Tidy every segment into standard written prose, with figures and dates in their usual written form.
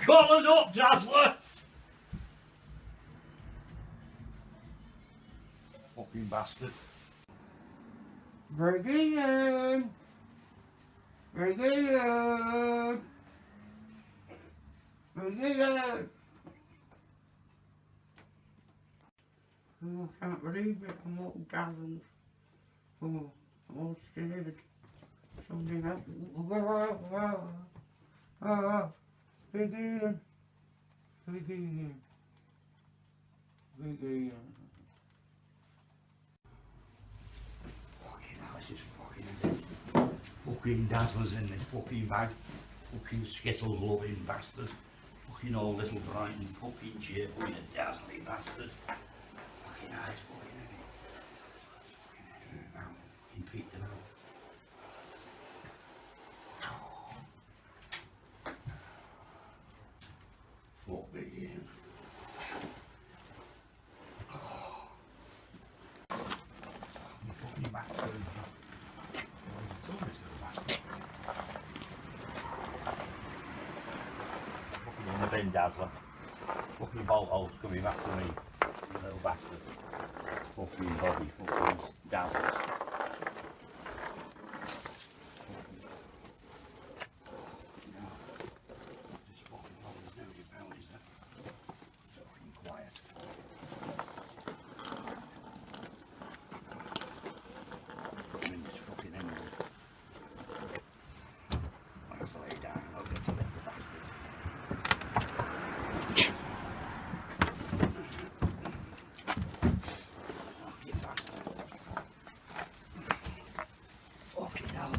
Collared up, Dazzler! Fucking bastard. Brigadier! Brigadier! Brigadier! Oh, I can't believe it, I'm all dazzled. Oh, I'm all scared. Something happened. Brigadier! Brigadier! Brigadier! Fucking hell, this is fucking Dazzler's in this fucking bag. Fucking Skittles loving bastard. Fucking old little Brighton fucking shit. Fucking dazzling bastard. Fucking eyes fucking heavy. Fucking heavy now. Fucking peeked it out. Fuck me again. Fucking bastard. Fucking in the bin, Dazzler. Fucking bolt holes coming back to me. You little bastard. Fucking body, fucking Dazzlers. Just fucking there's nobody about, is there? It's fucking quiet. I'm in this fucking emerald. I have to lay down and I'll get to lift the bastard. Fucking bastard. Fucking hell.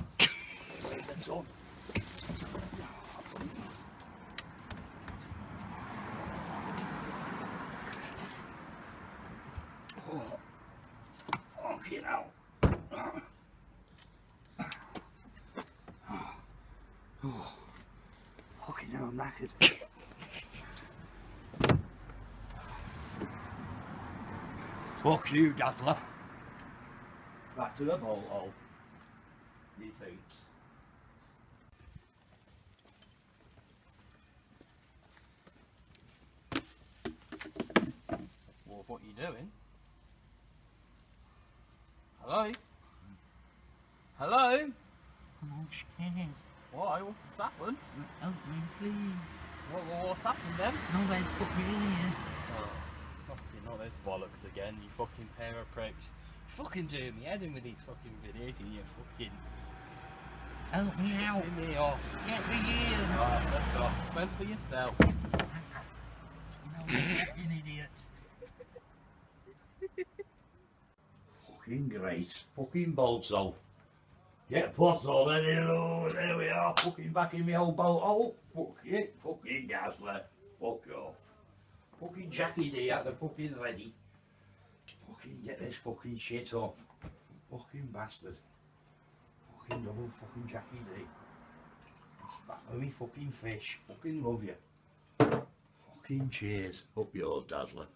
Where's the sun? Oh. Fucking hell. Oh, fucking hell, I'm knackered. Fuck you, Dazzler. Back to the bolt hole. Methinks. Well, what are you doing? Hello? Hello? I'm all scared. Why? What's happened? Help me, please. What's happened then? Nobody's put me in here. Oh, fucking not this bollocks again, you fucking pair of pricks. You're fucking doing me head in with these fucking videos and you're fucking Help me out. pissing me off. Get me in. Alright, fuck off. Fend for yourself. No, you're an idiot. Fucking great. Fucking bolt hole. Get pottle then, hello, there we are. Fucking back in my old bolt hole. Fuck it. Fucking Dazzler. Fuck off. Fucking Jackie D at the fucking ready. Fucking get this fucking shit off. Fucking bastard. Fucking double fucking Jackie D. Back with me fucking fish. Fucking love you. Fucking cheers. Up yours, Dazzler.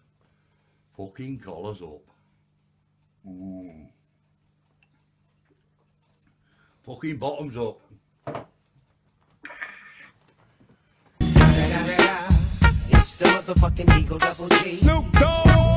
Fucking collars up. Fucking bottoms up. It's the motherfucking Eagle Double G. Snoop Dogg.